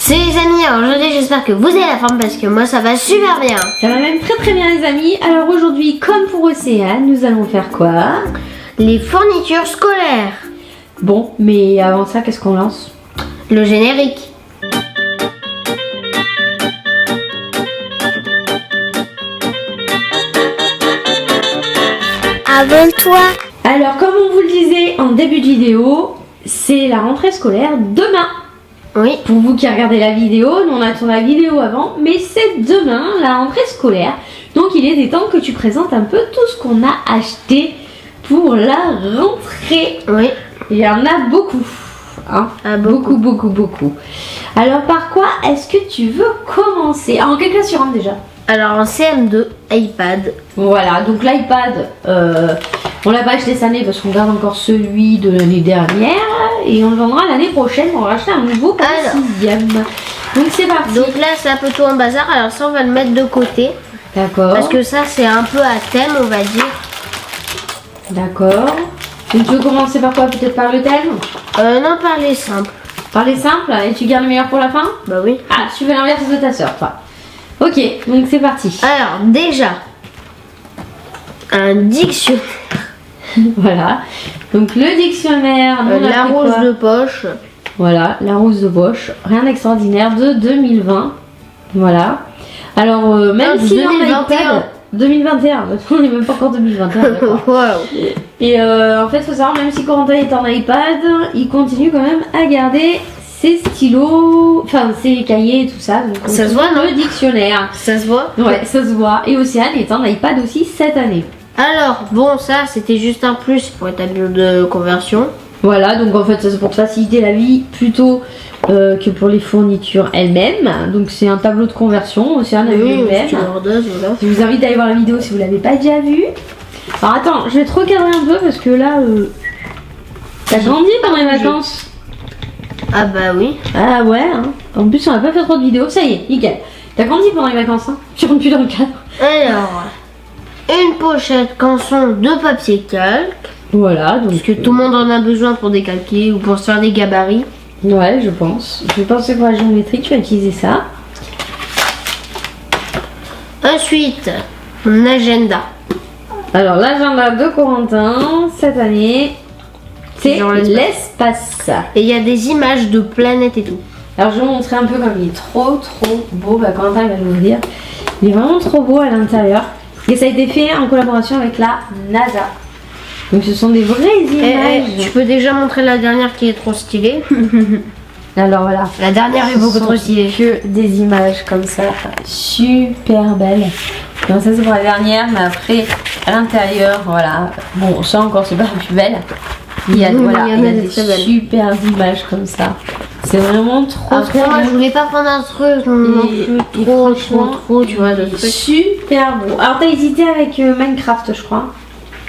Salut les amis, alors aujourd'hui j'espère que vous avez la forme parce que moi ça va super bien. Ça va même très bien les amis. Alors aujourd'hui, comme pour Océane, nous allons faire quoi? Les fournitures scolaires. Bon, mais avant ça, qu'est-ce qu'on lance? Le générique. Abonne-toi. Alors comme on vous le disait en début de vidéo, c'est la rentrée scolaire demain. Oui. Pour vous qui regardez la vidéo, nous on attend la vidéo avant, mais c'est demain la rentrée scolaire. Donc il était temps que tu présentes un peu tout ce qu'on a acheté pour la rentrée. Oui. Il y en a beaucoup. Hein, beaucoup. Alors par quoi est-ce que tu veux commencer? En quelle classe tu rentres déjà? Alors en CM2, iPad. Voilà, donc l'iPad, on l'a pas acheté cette année parce qu'on garde encore celui de l'année dernière et on le vendra l'année prochaine. On va acheter un nouveau pour le 6e. Donc c'est parti. Donc là c'est un peu tout en bazar, alors ça on va le mettre de côté. D'accord. Parce que ça c'est un peu à thème on va dire. D'accord. Donc tu veux commencer par quoi? Peut-être par le thème? Non, par les simples. Par les simples et tu gardes le meilleur pour la fin? Bah oui. Ah, tu fais l'inverse de ta soeur, toi. Ok, donc c'est parti. Alors déjà, un dictionnaire. Voilà. Donc le dictionnaire. La rose de poche. Voilà, la rose de poche. Rien d'extraordinaire de 2020. Voilà. Alors, même si on a iPad 2021, on n'est même pas encore 2021. Wow. Et en fait, il faut savoir, même si Corentin est en iPad, il continue quand même à garder ses stylos, enfin ses cahiers et tout ça. Donc, ça se voit, non? Le dictionnaire. Ça se voit? Ouais, ça se voit. Et Océane est en iPad aussi cette année. Alors, bon, ça c'était juste un plus pour établir de conversion. Voilà, donc en fait, ça c'est pour te faciliter la vie plutôt que pour les fournitures elles-mêmes. Donc c'est un tableau de conversion, Océane a vu le même. Voilà. Je vous invite à aller voir la vidéo si vous l'avez pas déjà vue. Alors attends, je vais te recadrer un peu parce que là, t'as grandi pendant les vacances. Ah bah oui. Ah ouais, hein. En plus on a pas fait trop de vidéos, ça y est, nickel. T'as grandi pendant les vacances, hein. Tu rentres plus dans le cadre. Alors, une pochette canson de papier calque. Voilà, donc... Parce que tout le monde en a besoin pour décalquer ou pour se faire des gabarits. Ouais, je pense. Je pense que pour la géométrie, tu vas utiliser ça. Ensuite, mon agenda. Alors l'agenda de Corentin, cette année, c'est l'espace. Et il y a des images de planètes et tout. Alors je vais vous montrer un peu comme il est trop beau. Bah, Corentin il va l'ouvrir. Il est vraiment trop beau à l'intérieur. Et ça a été fait en collaboration avec la NASA. Donc ce sont des vraies images. Tu peux déjà montrer la dernière qui est trop stylée. Alors voilà. La dernière est beaucoup trop stylée. Que des images comme ça, super belles. Donc ça c'est pour la dernière, mais après à l'intérieur, voilà. Bon, ça encore c'est pas la plus belle. Il y a, voilà, il y a des super images comme ça. C'est vraiment trop moi je voulais pas prendre un truc trop, tu vois, de trucs. Super beau. Alors t'as hésité avec Minecraft, je crois.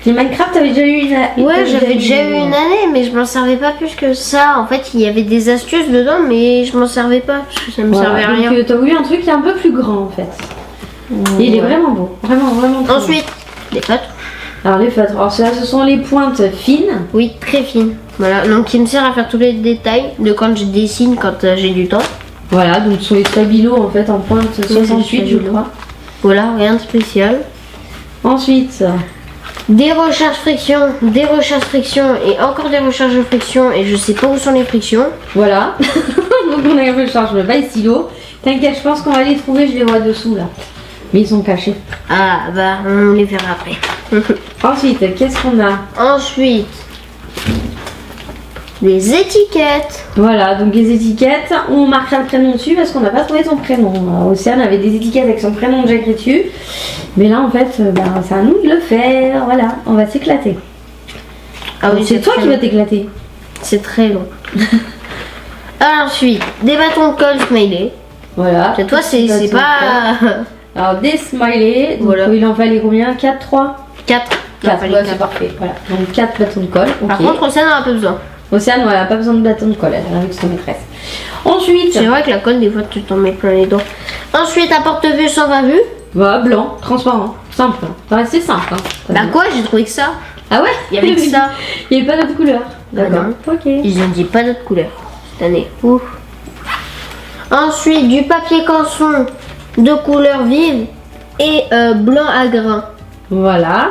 Et Minecraft, t'avais déjà eu une... Ouais, j'avais déjà eu une année, mais je m'en servais pas plus que ça. En fait, il y avait des astuces dedans, mais je m'en servais pas parce que ça me servait à rien. Donc t'as voulu un truc qui est un peu plus grand en fait. Et il est vraiment beau, vraiment très Ensuite, les feutres. Alors les feutres, alors ceux-là ce sont les pointes fines. Oui, très fines. Voilà, donc qui me sert à faire tous les détails de quand je dessine, quand j'ai du temps. Voilà, donc ce sont les stabilos en fait en pointe 68 je crois. Voilà, rien de spécial. Ensuite, des recharges friction et encore des recharges de friction et je sais pas où sont les frictions. Voilà, donc on a les recharges, mais pas les stylos. T'inquiète, je pense qu'on va les trouver, je les vois dessous là. Mais ils sont cachés. Ah bah on les verra après. Ensuite, qu'est-ce qu'on a? Ensuite, les étiquettes. Voilà, donc les étiquettes, on marquera le prénom dessus parce qu'on n'a pas trouvé son prénom. Alors, Océane avait des étiquettes avec son prénom déjà écrit dessus. Mais là, en fait, c'est à nous de le faire. Voilà, on va s'éclater. Ah oui, c'est toi qui vas t'éclater. C'est très long. Ensuite, des bâtons de colle smiley. Voilà. Toi, c'est pas... Alors, des smileys. Donc, voilà. il en fallait combien? 4, 3 4. 4, c'est parfait. Voilà. Donc, 4 bâtons de colle. Okay. Par contre, Océane n'en a pas besoin. Océane, elle n'a pas besoin de bâton de colle, elle est avec son maîtresse. Ensuite, c'est vrai que la colle, des fois, tu t'en mets plein les dents. Ensuite, un porte-vue sans va-vue. Voilà, blanc, transparent, simple. Ça restait simple. Hein. Bah quoi, j'ai trouvé que ça. Ah ouais? Il y avait que ça. Il n'y avait pas d'autre couleur. D'accord. Ok. Ils ont dit pas d'autre couleur cette année. Ouf. Ensuite, du papier canson de couleur vive et blanc à grains. Voilà.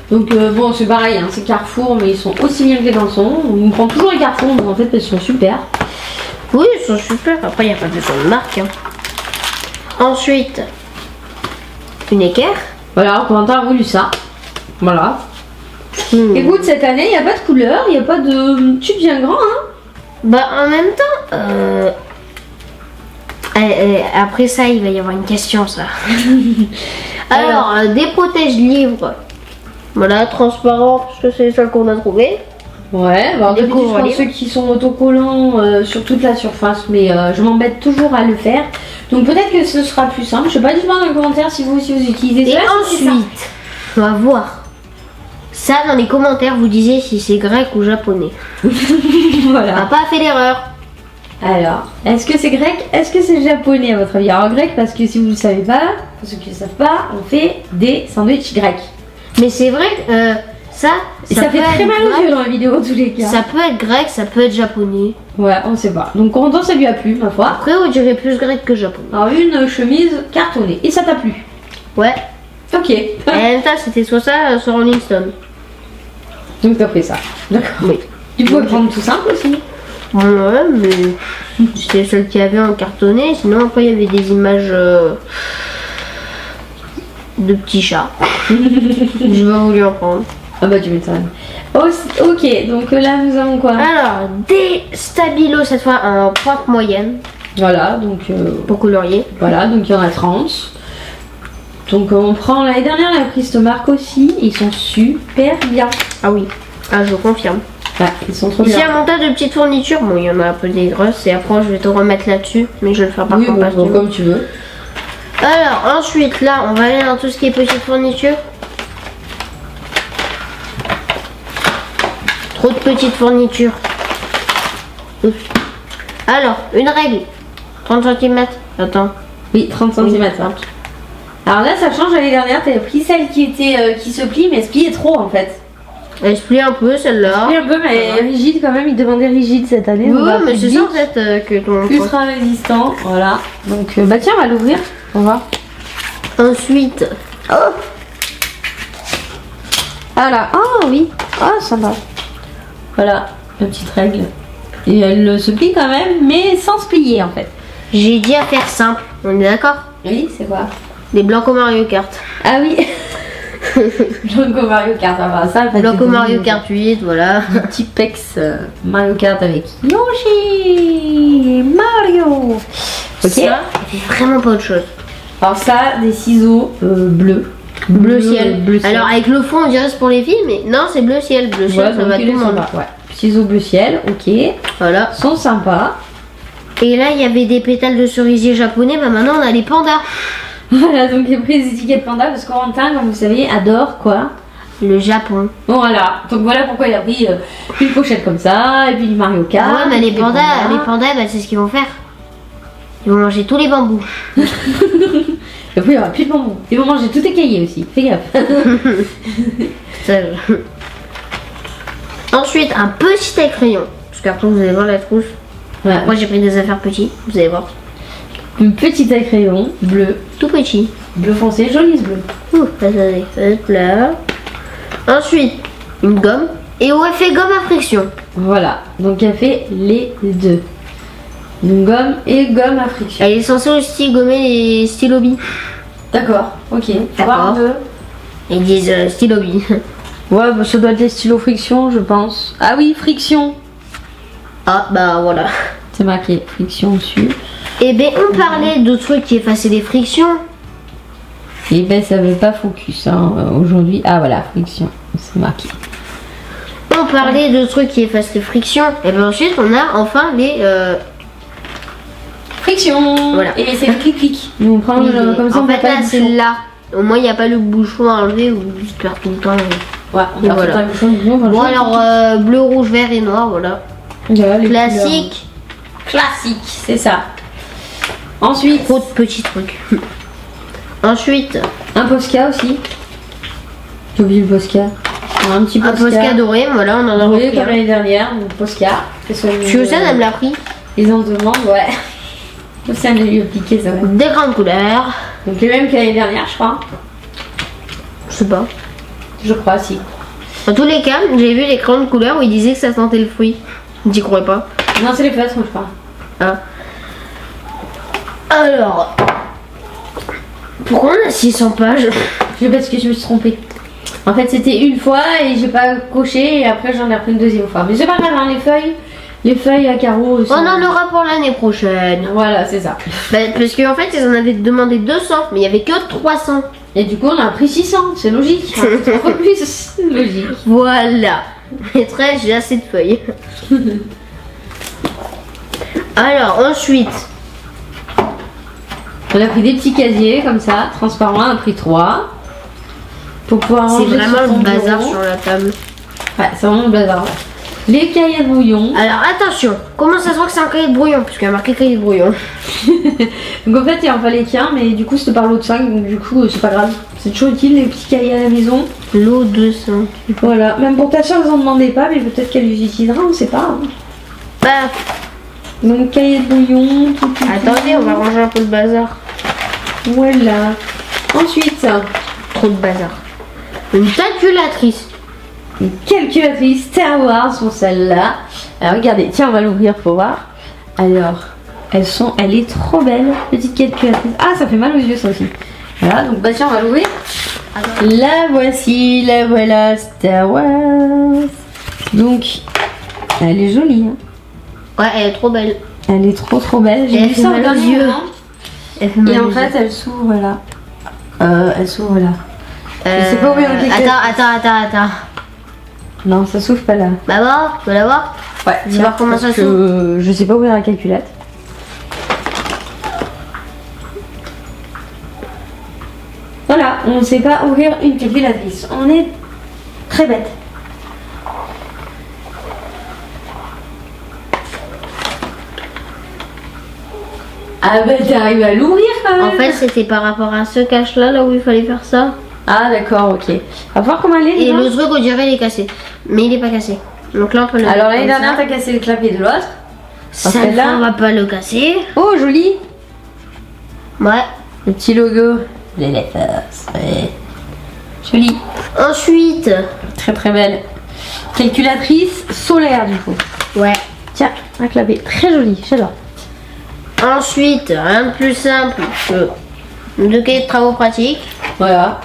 Donc bon, c'est pareil, hein, c'est Carrefour, mais ils sont aussi bien que les cançons. On prend toujours les Carrefour, mais en fait, ils sont super. Oui, ils sont super. Après, il n'y a pas besoin de marque. Hein. Ensuite, une équerre. Voilà, Corentin a voulu ça. Voilà. Écoute, cette année, il n'y a pas de couleur, il n'y a pas de tube bien grand. Hein. Bah, en même temps, après ça, il va y avoir une question, ça. Alors, des protège-livres. Voilà, transparent, parce que c'est ça qu'on a trouvé. Ouais, bah, je prends ceux qui sont autocollants sur toute la surface, mais je m'embête toujours à le faire. Donc peut-être que ce sera plus simple. Je sais pas, dites-moi dans les commentaires si vous aussi vous utilisez ça. Et ensuite, on va voir. Ça, dans les commentaires, vous disiez si c'est grec ou japonais. Voilà. On n'a pas fait l'erreur. Alors, est-ce que c'est grec? Est-ce que c'est japonais à votre avis? Alors grec, parce que si vous ne le savez pas, pour ceux qui ne le savent pas, on fait des sandwichs grecs. Mais c'est vrai que ça fait très mal aux yeux dans la vidéo en tous les cas. Ça peut être grec, ça peut être japonais. Ouais, on sait pas. Donc Corentin, ça lui a plu, ma foi. Après, on dirait plus grec que japonais. Alors une chemise cartonnée. Et ça t'a plu? Ouais. Ok. Et en même temps, c'était soit ça, soit Rolling Stone. Donc t'as pris ça. D'accord. Oui. Tu pouvais prendre tout simple aussi. Ouais, mais c'était celle qu'il y avait en cartonné. Sinon, après, il y avait des images de petits chats. J'ai pas voulu en prendre. Ah bah tu m'étonnes. Ok, donc là nous avons quoi? Alors, des stabilos cette fois en pointe moyenne. Voilà, donc pour colorier. Voilà, donc il y en a 30. Donc on prend l'année dernière, on a pris cette marque aussi. Ils sont super bien. Ah oui, ah je confirme. Ouais, ils sont trop Ici, bien. il y a un tas de petites fournitures. Bon, il y en a un peu des grosses et après je vais te remettre là-dessus. Mais je vais le faire par Oui, contre bon, comme tu veux. Alors, ensuite, là, on va aller dans tout ce qui est petite fourniture. Trop de petites fournitures. Ouf. Alors, une règle. 30 cm. Attends. Oui, 30 cm. Oui. Alors là, ça change. L'année dernière, t'avais pris celle qui était qui se plie, mais elle se pliait trop en fait. Elle se plie un peu, celle-là. Elle se plie un peu, mais rigide quand même. Il demandait rigide cette année. Oui, mais c'est ça en fait que ton plus sera résistant. Voilà. Donc, bah tiens, on va l'ouvrir. On va. Ensuite. Oh. Voilà. Ah oui. Ah, ça va. Voilà, la petite règle. Et elle se plie quand même, mais sans se plier en fait. J'ai dit à faire simple. On est d'accord? Oui, c'est quoi? Des Blanco Mario Kart. Ah oui. Blanco Mario Kart, ça. Blanco Mario Kart 8, voilà. Un petit pex Mario Kart avec Yoshi Mario. Ok. Ça, vraiment pas autre chose. Alors ça, des ciseaux bleus. Bleu ciel. Bleu ciel. Alors avec le fond, on dirait c'est pour les filles, mais non, c'est bleu ciel. Bleu ciel, Ouais, ça va tout le monde. Ouais. Ciseaux bleu ciel, ok. Voilà. Sont sympas. Et là, il y avait des pétales de cerisier japonais. Bah maintenant, on a les pandas. Voilà, donc j'ai pris les étiquettes panda parce que Corentin, comme vous savez, adore quoi? Le Japon. Voilà, donc voilà pourquoi il a pris une pochette comme ça, et puis du Mario Kart. Ah ouais, mais les pandas, bah, c'est ce qu'ils vont faire. Ils vont manger tous les bambous. Et puis il n'y aura plus de bonbons. Ils vont manger tous tes cahiers aussi, fais gaffe. Ça, Ensuite, un petit taille-crayon. Parce qu'après, vous allez voir la trousse. Ouais. Moi, j'ai pris des affaires petites, vous allez voir. Une petite taille crayon, bleu, Tout petit. bleu foncé, joli ce bleu. Ouh, attendez, ça va être là. Ensuite, une gomme. Et au effet gomme à friction. Voilà, donc elle fait les deux. Une gomme et gomme à friction. Elle est censée aussi gommer les stylobies. D'accord, ok. D'accord. Un peu. Ils disent stylobies. Ouais, bah, ça doit être les stylos friction, je pense. Ah oui, friction. Ah, bah voilà. C'est marqué friction dessus. Et ben, on parlait de trucs qui effaçaient les frictions. Et ben, ça veut pas focus hein, aujourd'hui. Ah voilà, friction, c'est marqué. On parlait de trucs qui effacent les frictions. Et ben ensuite, on a enfin les... Friction. Voilà. Et c'est le clic-clic. Nous on prend comme ça, en on fait, fait pas là, le c'est bouchon. là. Au moins, il n'y a pas le bouchon à enlever ou se perd tout le temps. Ouais, on Et perd voilà. tout le temps le bouchon, Bon, alors, bleu, rouge, vert et noir, voilà. Voilà, les Classique. couleurs. Classique, c'est ça. Ensuite, Trop de petits trucs. Ensuite, un Posca aussi. J'ai oublié le Posca. Un petit un Posca. Posca doré, voilà, on en a Oui, repris comme un. l'année dernière, donc Posca. Susan, elle me l'a pris. Ils en demandent, ouais. C'est un lieu piqué, ça va. Des grandes couleurs. Donc les mêmes que l'année dernière, je crois. Je sais pas. Je crois, si. Dans tous les cas, j'ai vu les grandes couleurs où ils disaient que ça sentait le fruit. J'y crois pas. Non, c'est les feutres, je crois. Ah. Alors. Pourquoi on a 600 pages? Je sais parce que je me suis trompée. En fait, c'était une fois et j'ai pas coché et après j'en ai repris une deuxième fois. Mais c'est pas grave, hein, les feuilles à carreaux. On en aura pour l'année prochaine. Voilà, c'est ça. Bah, parce qu'en fait, ils en avaient demandé 200, mais il y avait que 300. Et du coup, on a pris 600, c'est logique. Un peu plus, c'est logique. Voilà. Maîtresse, j'ai assez de feuilles. Alors, ensuite. On a pris des petits casiers comme ça, transparents, on a pris 3. Pour pouvoir C'est ranger vraiment sur ton le bazar bureau. sur la table. Ouais, c'est vraiment le bazar. Les cahiers de brouillon. Alors, attention. Comment ça se voit que c'est un cahier de brouillon? Puisqu'il y a marqué cahier de brouillon. Donc en fait, il en fallait qu'un, mais du coup, c'était par l'eau de 5, donc du coup, c'est pas grave. C'est toujours utile, les petits cahiers à la maison. L'eau de 5. Voilà, même pour ta soeur, ils en demandaient pas, mais peut-être qu'elle les utilisera, on sait pas. Hein. Bah, Donc, cahier de brouillon, tout. attendez, on va ranger un peu le bazar. Voilà. Ensuite, Trop de bazar. Une calculatrice. une calculatrice Star Wars pour celle-là. Alors, regardez, tiens, on va l'ouvrir pour voir. Alors, elle est trop belle, petite calculatrice. Ah, ça fait mal aux yeux, ça aussi. Voilà, donc, bah tiens, on va l'ouvrir. La voici, la voilà, Star Wars. Donc, elle est jolie, hein. Ouais, elle est trop belle. Elle est trop belle. Et J'ai elle vu fait ça au mal aux dernier yeux. moment. Elle fait mal Et en aux fait, yeux. elle s'ouvre là. Elle s'ouvre là. Je sais pas où est la calculatrice. Attends. Non, ça s'ouvre pas là. Bah voir, tu veux la voir? Ouais, Je vais voir comment ça s'ouvre. Je sais pas où est la calculette. Voilà, on ne sait pas ouvrir une calculatrice. On est très bête. Ah bah t'arrives à l'ouvrir quand même. En fait, c'était par rapport à ce cache-là, là où il fallait faire ça. Ah d'accord, ok. On va voir comment elle est. Et dedans. le truc, on dirait, il est cassé. Mais il est pas cassé. Donc là, on peut le Alors mettre l'année comme dernière, ça. t'as cassé le clavier de l'autre. Celle-là, Celle-là. on va pas le casser. Oh joli. Ouais. Le petit logo. Les lettres. Ouais. Joli. Ensuite, Très très belle. Calculatrice solaire du coup. ouais. Tiens, un clavier. Très joli, j'adore. Ensuite, rien de plus simple que deux cahiers de travaux pratiques. Voilà.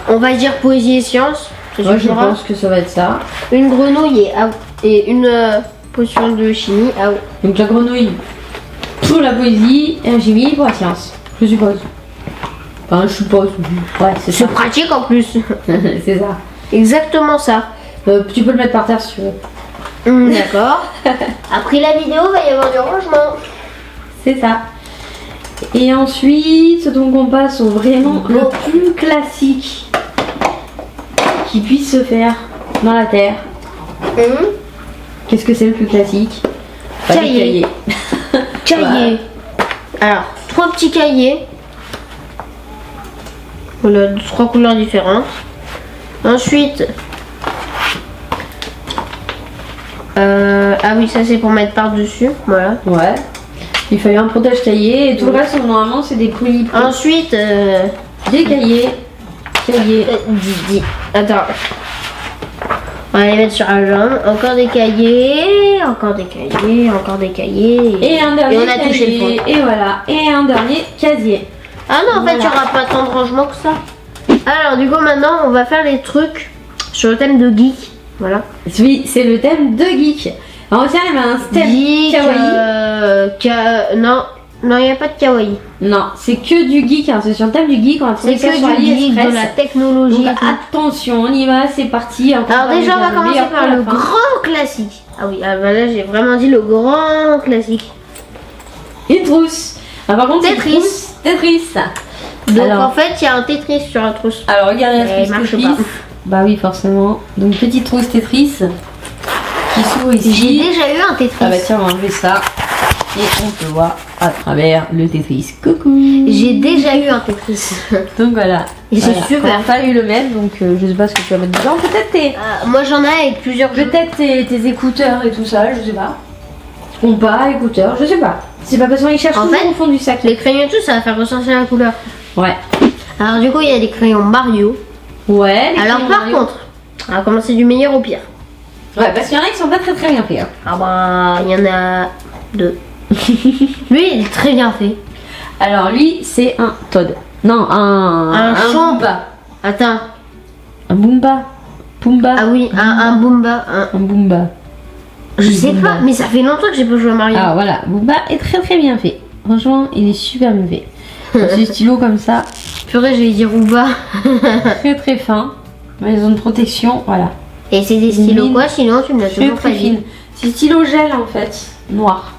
On va dire poésie et sciences. Ça Moi je suffira. pense que ça va être ça. Une grenouille et une potion de chimie. Ah ouais. Donc la grenouille pour la poésie et un chimie pour la science. Je suppose. Enfin, je suppose. Ouais, c'est ça. C'est pratique en plus. C'est ça. Exactement ça. Tu peux le mettre par terre si tu veux. D'accord. Après la vidéo, il va y avoir du rangement. C'est ça. Et ensuite, donc on passe au vraiment le plus classique qui puisse se faire dans la terre. Qu'est-ce que c'est le plus classique? Pas des Cahier. Cahier. Alors, 3 petits cahiers. Voilà, 3 couleurs différentes. Ensuite, ah oui, ça c'est pour mettre par-dessus. Voilà. Ouais. Il fallait un protège cahier et tout le reste normalement c'est des colis. Ensuite, Des cahiers. Attends. On va les mettre sur la jambe. Encore des cahiers. Encore des cahiers. Encore des cahiers. Et un dernier Et on a touché le casier. fond. Et voilà. Et un dernier casier. Ah non, en fait, il n'y Voilà. aura pas tant de rangement que ça. Alors, du coup, maintenant, on va faire les trucs sur le thème de geek. Voilà. Oui, c'est le thème de geek. Alors tiens, il y avait un thème Geek. kawaii. Non, il n'y a pas de kawaii. Non, c'est que du geek. Hein. C'est sur le thème du geek. On a C'est trouvé ça que sur du geek, de AliExpress. la technologie. Donc attention, on y va, c'est parti. Alors déjà, on va commencer par le grand classique. Ah oui, ah bah là, j'ai vraiment dit le grand classique. Une trousse. Ah, par contre, c'est Tetris. une trousse Tetris. Donc Alors. en fait, il y a un Tetris sur la trousse. Alors regardez la Elle trousse marche Tetris. pas. Bah oui, forcément. Donc petite trousse Tetris qui s'ouvre J'ai ici. déjà eu un Tetris. Ah bah tiens, on va enlever ça. Et on peut voir à travers le Tetris. Coucou. J'ai déjà eu un Tetris. Donc voilà. Et c'est Voilà. super. On n'a pas eu le même, donc je sais pas ce que tu vas mettre dedans. Peut-être Moi, j'en ai avec plusieurs jeux. tes écouteurs et tout ça, je sais pas. Compas, écouteurs, je sais pas. C'est pas parce qu'on les cherche En toujours fait, au fond du sac. Les crayons et tout, ça va faire ressortir la couleur. Ouais. Alors du coup, il y a des crayons Mario. Ouais. les Alors crayons par Mario. contre, on va commencer du meilleur au pire. Ouais, parce qu'il y en a qui sont pas très bien faits. Hein. Ah bah, il y en a 2. Lui, il est très bien fait. Alors lui, c'est un Todd. Non, un champ. Boomba. Attends. Un Boomba. Pumba. Ah oui, un Boomba. Un Boomba. Je sais Boomba. pas, mais ça fait longtemps que j'ai pas joué à Mario. Ah voilà, Boomba est très bien fait. Franchement, il est super bien fait. Ce stylo comme ça, Purée, je vais dire Ouba. très fin. Maison de protection, voilà. Et c'est des stylos Mine. quoi sinon tu me l'as toujours pas Très dit. fine. C'est stylo gel en fait, noir.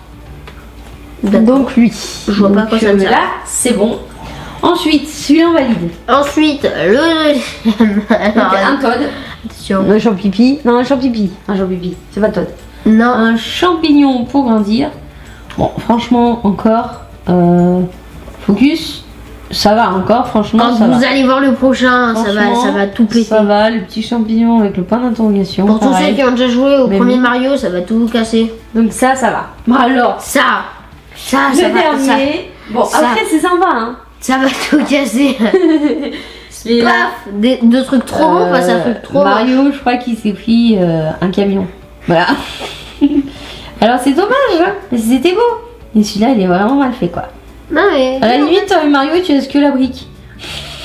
D'accord. Donc lui. Je vois pas à quoi ça me sert. Là, c'est bon. Ensuite, celui-là on valide. Ensuite, le deuxième. Donc, un Todd. Attention. Un champipi. Non, un champipi. Un champipi. C'est pas Todd. Non. Un champignon pour grandir. Bon, franchement, encore. Focus. Ça va encore, franchement. Quand ça vous va. allez voir le prochain, ça Franchement, va tout péter. Ça va, le petit champignon avec le point d'interrogation. Pour tous ceux pareil. qui ont déjà joué au Mais premier oui. Mario, ça va tout vous casser. Donc ça va. Bon, alors, Ça le va, dernier. Bon, ça- après, c'est sympa, hein. ça va tout casser. Celui-là. Paf, deux trucs trop bons, pas un truc trop Mario, je crois qu'il s'est pris un camion. Voilà. Alors, c'est dommage, hein, mais c'était beau. Et celui-là, il est vraiment mal fait, quoi. Non mais. À la limite, Mario, tu laisses que la brique.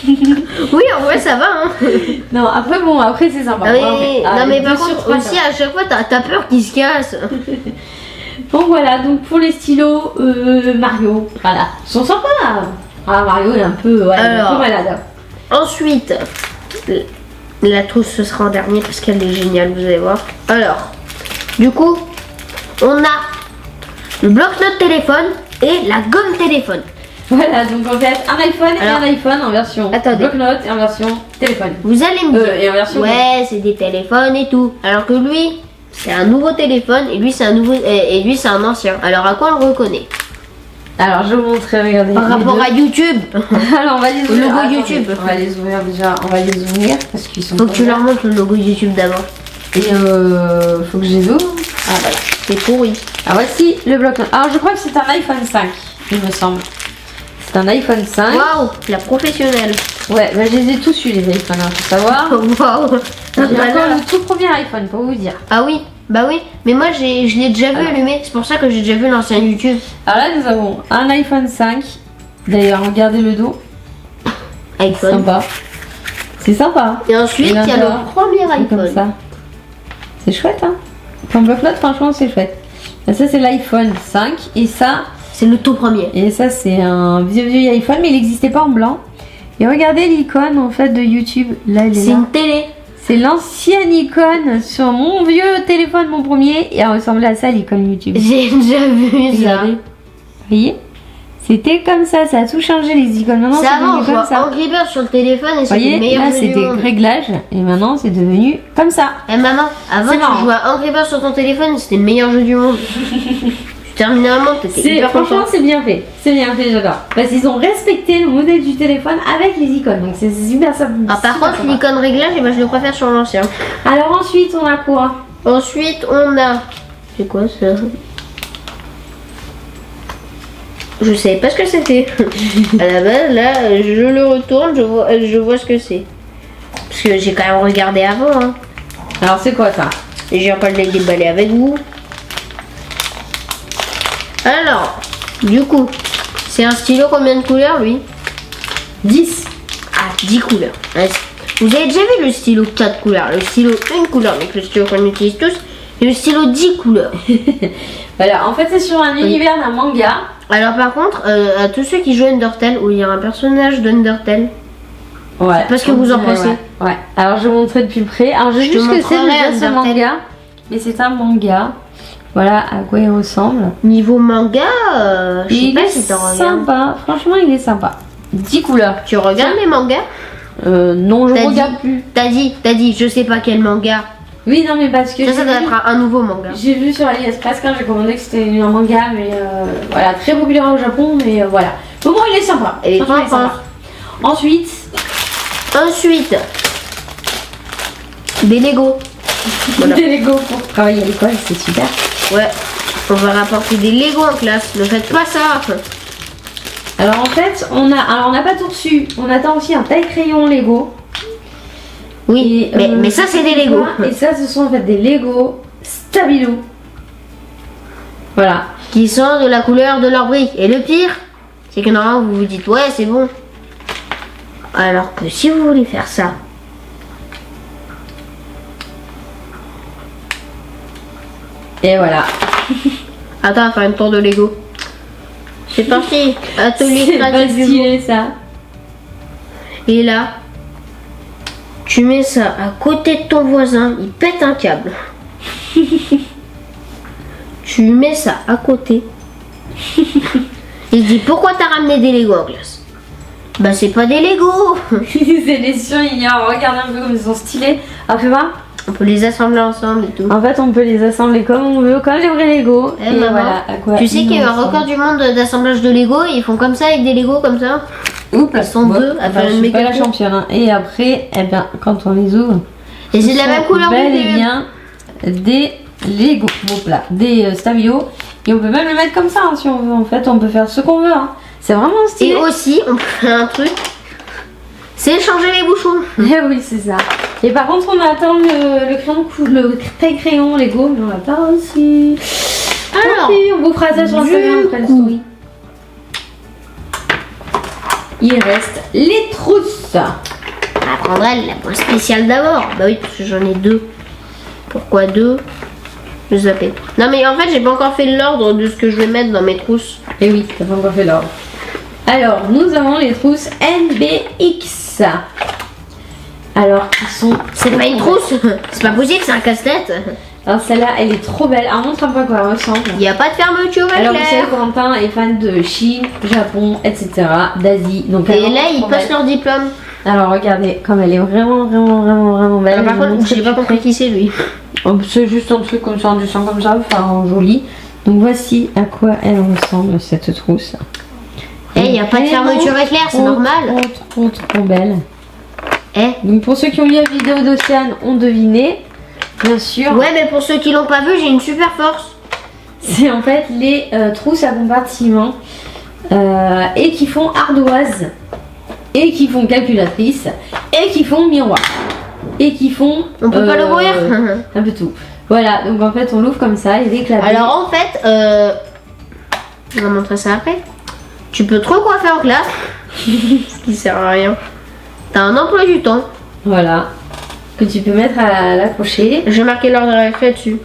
Oui, en vrai, ça va. Hein. Non, après, bon, après, c'est sympa. Ah, mais, Ouais, non, ah, mais deux par sur contre, trois, aussi, ça va. à chaque fois, t'as peur qu'il se casse. Bon, voilà, donc pour les stylos, Mario, voilà. Ils sont sympas. Ah, Mario est un peu, ouais, il est un Alors. peu malade. Ensuite, la trousse, ce sera en dernier parce qu'elle est géniale, vous allez voir. Alors, du coup, on a le bloc-notes téléphone et la gomme téléphone. Voilà, donc en fait, un iPhone Alors, et un iPhone en version attendez. bloc-notes et en version téléphone. Vous allez me dire, Et en version ouais, c'est des téléphones et tout. Alors que lui, c'est un nouveau téléphone et lui, c'est un nouveau, et lui, c'est un ancien. Alors à quoi on le reconnaît? Alors, je vous montrerai, regardez. Par les rapport deux. à YouTube. Alors, on va les Au ouvrir. logo Attendez, YouTube. On va les ouvrir déjà. On va les ouvrir parce qu'ils sont. Faut que tu leur montres le logo YouTube d'abord. Et faut que je les ouvre. Ah, voilà. C'est pourri. Ah, voici le bloc-notes. Alors, je crois que c'est un iPhone 5, il me semble. C'est un iPhone 5. Waouh, la professionnelle. Ouais, bah, je les ai tous eu, les iPhones, hein, faut savoir. Waouh. J'ai Ah, bah encore là. le tout premier iPhone, pour vous dire. Ah oui, bah oui. Mais moi, je l'ai déjà vu Alors. allumer. C'est pour ça que j'ai déjà vu l'ancien YouTube. Alors là, nous avons un iPhone 5. D'ailleurs, regardez le dos. iPhone. Sympa. C'est sympa. Et ensuite, Et il y a l'intérieur, le premier c'est comme iPhone. ça. C'est chouette, hein. Comme bloc-notes, franchement, c'est chouette. Et ça, c'est l'iPhone 5. C'est le tout premier. Et ça, c'est un vieux iPhone, mais il n'existait pas en blanc. Et regardez l'icône, en fait, de YouTube. Là, elle est C'est là. une télé. C'est l'ancienne icône sur mon vieux téléphone, mon premier. Et elle ressemblait à ça, l'icône YouTube. J'ai déjà vu ça. Regardez. Vous voyez? C'était comme ça a tout changé les icônes. Maintenant, C'est c'est avant, on devenu jouait comme ça. Angry Birds sur le téléphone et Vous c'était le voyez, meilleur là, jeu du c'était monde. réglage. Et maintenant, c'est devenu comme ça. Eh maman, avant C'est tu marrant. jouais à Angry Birds sur ton téléphone, c'était le meilleur jeu du monde. Tu terminais un monde, t'étais hyper Franchement, content. c'est bien fait. C'est bien fait, j'adore. Parce qu'ils ont respecté le modèle du téléphone avec les icônes. Donc, c'est super ça. Ah, par contre, l'icône réglage, eh ben, je le préfère sur l'ancien. Alors, ensuite, on a quoi? Ensuite, on a. C'est quoi ça? Je savais pas ce que c'était. À la base, là, je le retourne, je vois ce que c'est. Parce que j'ai quand même regardé avant. Hein. Alors, c'est quoi ça? Et j'ai pas le déballer avec vous. Alors, du coup, c'est un stylo combien de couleurs lui? 10. Ah, 10 couleurs. Ouais, vous avez déjà vu le stylo 4 couleurs, le stylo 1 couleur, donc le stylo qu'on utilise tous, et le stylo 10 couleurs. Voilà, en fait, c'est sur un univers d'un manga. Alors par contre, à tous ceux qui jouent Undertale, où il y a un personnage d'Undertale, Ouais. pas ce que vous en pensez. Ouais. Alors, je vais vous montrer de plus près. Alors, je sais Je juste te que c'est montrerai déjà ce Undertale. manga. Mais c'est un manga. Voilà à quoi il ressemble. niveau manga, je sais Il pas est si t'en regardes. sympa. Franchement, il est sympa. 10 couleurs. Tu regardes les mangas? Non, je T'as regarde dit- plus. T'as dit, je sais pas quel manga. Oui, non, mais parce que Ça doit être un nouveau manga. j'ai vu sur AliExpress quand j'ai commandé que c'était un manga, mais voilà, très populaire au Japon, mais voilà. Au moins, il est sympa. Et Franchement, il est sympa. Ensuite, Ensuite, des Lego. Voilà. des Lego pour travailler à l'école, c'est super. Ouais. On va rapporter des Lego en classe. Ne faites pas ça. Alors en fait, on n'a pas tout reçu. On attend aussi un taille-crayon Lego. Oui, mais ça c'est des Lego. Et ça, ce sont en fait des Lego Stabilo. Voilà. Qui sont de la couleur de leur brique. Et le pire, c'est que normalement vous vous dites ouais c'est bon. Alors que si vous voulez faire ça, et voilà. attends, on va faire une tour de Lego. C'est parti, atelier C'est pas créatif du stylé ça. Et là, tu mets ça à côté de ton voisin, il pète un câble. Tu mets ça à côté. Il dit pourquoi t'as ramené des Lego en classe? Bah c'est pas des Lego. C'est les surignorants. Regardez un peu comme ils sont stylés. Alors fais voir. On peut les assembler ensemble et tout. En fait, on peut les assembler comme on veut, comme les vrais Lego. Et maman, voilà, à quoi tu sais qu'il y a un record du monde d'assemblage de Lego. Ils font comme ça avec des Lego comme ça. Oups, Ils sont deux à faire je une suis pas méga la tour. championne. Hein. Et après, eh bien, quand on les ouvre, Et c'est de la même couleur bel que et bien des Lego, des Stabilo. Et on peut même les mettre comme ça hein, si on veut. En fait, on peut faire ce qu'on veut. Hein. C'est vraiment stylé. Et aussi, on peut faire un truc. C'est changer les bouchons. Eh oui, c'est ça. Et par contre, on attend le crayon, le taille-crayon Lego, mais on l'a pas aussi. Alors, on vous fera ça sur Instagram après le story. Il reste les trousses. on va prendre elle, la boîte spéciale d'abord. Bah oui, parce que j'en ai deux. Pourquoi deux? Je zappais. Non mais en fait, j'ai pas encore fait l'ordre de ce que je vais mettre dans mes trousses. Et oui, t'as pas encore fait l'ordre. Alors, nous avons les trousses NBX. Alors, ils sont... C'est pas une trousse. C'est pas possible, c'est un casse-tête. Alors, celle-là, elle est trop belle. Alors, montre un peu à quoi elle ressemble. Il n'y a pas de fermeture Alors, vous savez, éclair. Corentin est fan de Chine, Japon, etc. d'Asie. Donc, Et elle est là, ils trop passent belle. leur diplôme. Alors, regardez, comme elle est vraiment belle. Alors, par Je vous contre, montre j'ai pas plus compris près. qui c'est lui. C'est juste un truc comme ça, un dessin comme ça, enfin joli. Donc voici à quoi elle ressemble cette trousse. Eh, il n'y a pas de fermeture éclair, c'est normal. Trop belle. Eh. Donc pour ceux qui ont lu la vidéo d'Océane, ont deviné, bien sûr. Ouais, mais pour ceux qui l'ont pas vu, j'ai une super force. C'est en fait les trousses à compartiments et qui font ardoise, et qui font calculatrice, et qui font miroir, et qui font... On peut pas l'ouvrir. un peu tout. Voilà, donc en fait on l'ouvre comme ça, il est éclaté. Alors en fait, on va montrer ça après. Tu peux trop coiffer en classe, ce qui sert à rien. T'as un emploi du temps. Voilà, que tu peux mettre à l'accrocher. J'ai marqué l'ordre à la dessus.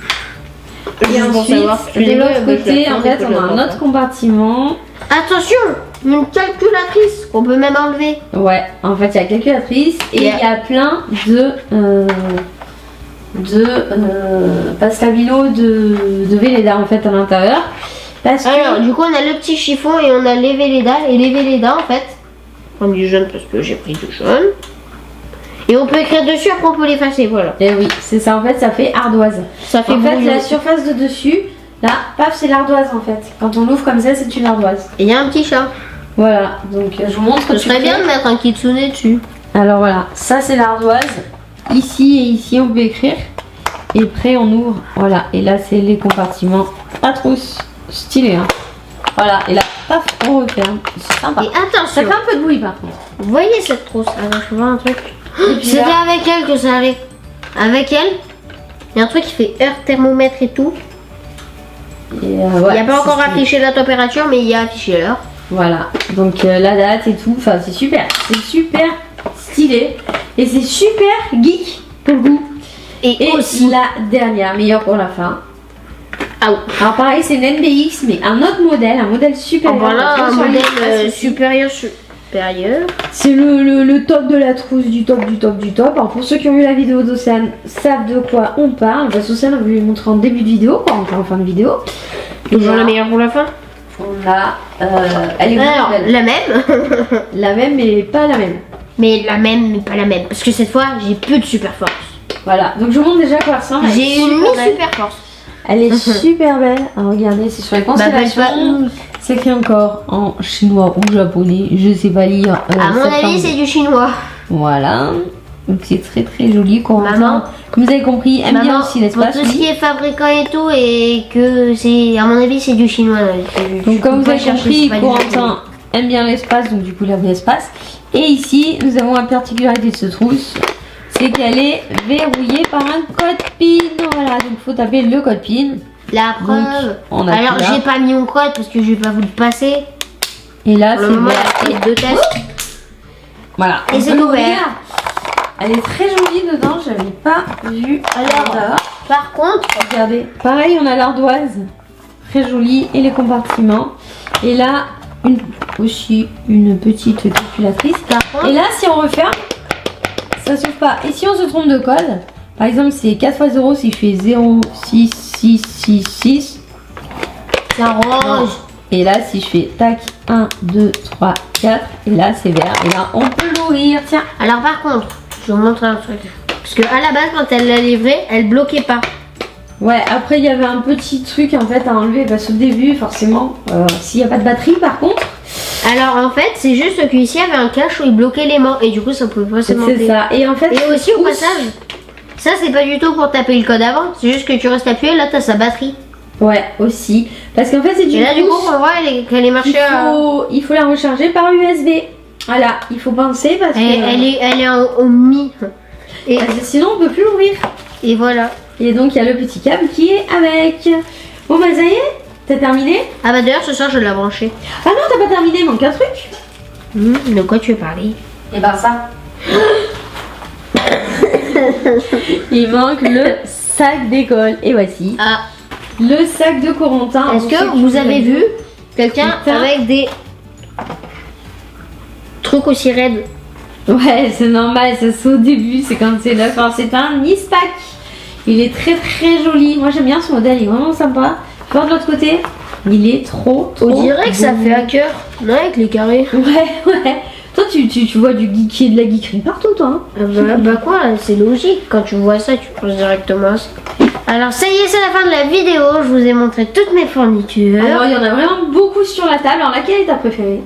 Et Juste pour ensuite, savoir. de l'autre côté, en fait, on a un autre compartiment. Attention, une calculatrice qu'on peut même enlever. Ouais, en fait, il y a la calculatrice et il Yeah. y a plein pas stabilo de Velleda en fait à l'intérieur. Parce que Alors, du coup, on a le petit chiffon et on a les Velleda. Et les Velleda, en fait, on prend du jaune parce que j'ai pris du jaune. Et on peut écrire dessus, après on peut l'effacer, voilà. et oui, c'est ça en fait, ça fait ardoise. Ça fait En fait, brouillon. la surface de dessus, là, paf, c'est l'ardoise en fait. Quand on l'ouvre comme ça, c'est une ardoise. Et il y a un petit chat. Voilà, donc je vous montre. Ce serait bien de mettre un kitsune dessus. Alors voilà, ça c'est l'ardoise. Ici et ici, on peut écrire. Et après, on ouvre. Voilà, et là, c'est les compartiments à trousse. Stylé, hein. Voilà, et là, paf, on referme. C'est sympa. Et Ça attention, fait un peu de bruit par contre. vous voyez cette trousse? Alors, je vois un truc. Et puis C'était là- avec elle que ça allait. Avec elle, il y a un truc qui fait heure, thermomètre et tout. Et, Il ouais, n'y a pas c'est encore stylé. affiché la température, mais il y a affiché l'heure. Voilà, donc la date et tout. Enfin, c'est super. C'est super stylé. Et c'est super geek pour le goût. Et aussi, la dernière, meilleure pour la fin. ah, Alors pareil, c'est une NBX, mais un autre modèle, un modèle supérieur. voilà un Sur modèle l'Express aussi. supérieur. C'est le top de la trousse, du top. Alors pour ceux qui ont vu la vidéo d'Océane, savent de quoi on parle. Parce qu'Océane a voulu montrer en début de vidéo, quoi, enfin en fin de vidéo. Toujours Et la là, meilleure pour la fin. on a, elle est Alors, vraiment belle. la même. La même, mais pas la même. Mais la même, mais pas la même. Parce que cette fois, j'ai peu de super force. Voilà, donc je vous montre déjà à quoi elle ressemble. Elle est J'ai une super belle. super force. Elle est super belle. Alors, regardez, c'est sur les constellations. C'est écrit encore en chinois ou japonais. Je sais pas lire. À mon avis, c'est du chinois. Voilà. Donc c'est très très joli. Maman, comme vous avez compris, aime bien aussi l'espace. Tout ce qui est fabricant et tout, et que c'est, à mon avis, c'est du chinois. Donc comme vous avez compris, Corentin aime bien l'espace, donc du coup il aime l'espace. Et ici, nous avons la particularité de ce trousse, c'est qu'elle est verrouillée par un code PIN. Voilà, donc il faut taper le code PIN. La preuve. Alors j'ai pas mis mon code parce que je vais pas vous le passer. Et là c'est vert. De test. Voilà. Et c'est ouvert. Elle est très jolie dedans, je n'avais pas vu. Alors, par contre, regardez. Pareil, on a l'ardoise. Très jolie. Et les compartiments. Et là, aussi une petite calculatrice. Et là, si on referme, ça s'ouvre pas. Et si on se trompe de code, par exemple, c'est 4 x 0 si je fais 0, 6, 6, 6, 6. C'est un rose. Et là, si je fais tac, 1, 2, 3, 4, et là, c'est vert. Et là, on peut l'ouvrir. Tiens. Alors, par contre, je vous montre un truc. Parce que à la base, quand elle l'a livré, elle bloquait pas. Ouais, après, il y avait un petit truc en fait à enlever. Parce qu'au début, forcément, s'il n'y a pas de batterie, par contre. Alors, en fait, c'est juste qu'ici, il y avait un cache où il bloquait l'aimant. Et du coup, ça pouvait pas se monter. C'est ça. Et en fait, et aussi, au passage, ça, c'est pas du tout pour taper le code avant. C'est juste que tu restes appuyé. Là, t'as sa batterie. Ouais, aussi. Parce qu'en fait, c'est et là, du coup, on voit qu'elle est marchée. Il faut la recharger par USB. Voilà, il faut penser parce que. Elle est au mi. Et sinon, on peut plus l'ouvrir. Et voilà. Et donc, il y a le petit câble qui est avec. Bon, bah, ça y est, t'as terminé? Ah, bah, d'ailleurs, ce soir, je l'ai branché. Ah non, t'as pas terminé, il manque un truc. De quoi tu veux parler? Et ben, ça. Il manque le sac d'école. Et voici. Ah. Le sac de Corentin. Est-ce que vous avez vu quelqu'un avec des trucs aussi raides? Ouais, c'est normal, ça c'est au début, c'est quand c'est neuf. Alors c'est un Nispac. Il est très très joli. Moi j'aime bien ce modèle, il est vraiment sympa. Je vois de l'autre côté, il est trop On dirait que ça fait hacker, non, avec les carrés. Ouais. Toi tu vois du geeky, de la geekerie partout toi. Hein. Bah quoi, c'est logique. Quand tu vois ça, tu penses directement à ça. Alors ça y est, c'est la fin de la vidéo. Je vous ai montré toutes mes fournitures. Alors il y en a vraiment beaucoup sur la table. Alors laquelle est ta préférée?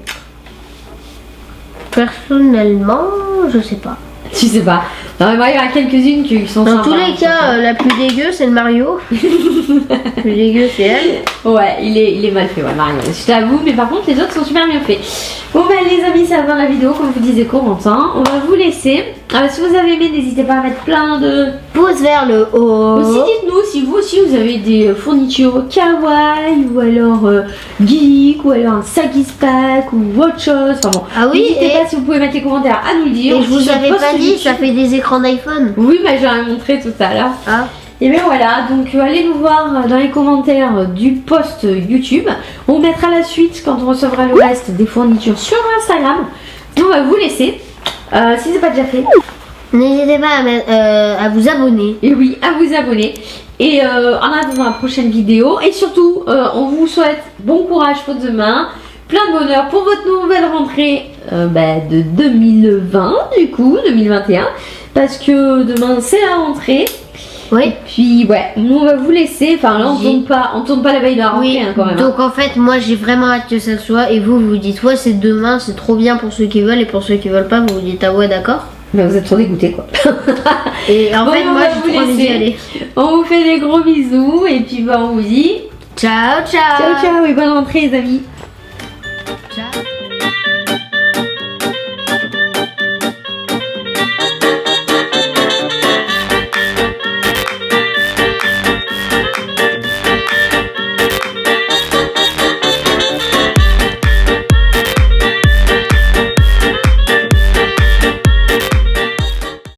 Personnellement, je sais pas. Tu sais pas. Non mais il y en a quelques-unes qui sont dans tous les cas, la plus dégueu c'est le Mario. La plus dégueu c'est elle. Ouais, il est mal fait, ouais, Mario. Je t'avoue, mais par contre les autres sont super bien faits. Bon bah les amis, c'est la fin de la vidéo, comme vous disait Corentin. On va vous laisser. Si vous avez aimé, n'hésitez pas à mettre plein de pouces vers le haut. Aussi dites-nous si vous aussi vous avez des fournitures kawaii ou alors geek ou alors un sac Nispac ou autre chose. Enfin bon. Ah oui. N'hésitez pas si vous pouvez mettre les commentaires à nous le dire. Et je vous avais pas dit, ça fait des écrans d'iPhone. Oui, mais j'en ai montré tout à l'heure. Ah. Et bien voilà, donc allez nous voir dans les commentaires du post YouTube. On mettra la suite quand on recevra le reste des fournitures sur Instagram. Nous on va vous laisser, si c'est pas déjà fait. N'hésitez pas à vous abonner. Et oui, à vous abonner. Et en attendant la prochaine vidéo. Et surtout, on vous souhaite bon courage pour demain. Plein de bonheur pour votre nouvelle rentrée de 2020, du coup, 2021. Parce que demain c'est la rentrée. Oui. Et puis ouais, nous on va vous laisser. Enfin là on tourne pas la veille de la rentrée hein, quand même. Donc en fait moi j'ai vraiment hâte que ça soit. Et vous vous dites ouais c'est demain, c'est trop bien pour ceux qui veulent. Et pour ceux qui veulent pas vous vous dites ah ouais d'accord. Mais vous êtes trop dégoûtés quoi. Et en fait moi j'ai trop envie d'y aller. On vous fait des gros bisous. Et puis on vous dit ciao ciao. Ciao ciao et bonne rentrée les amis.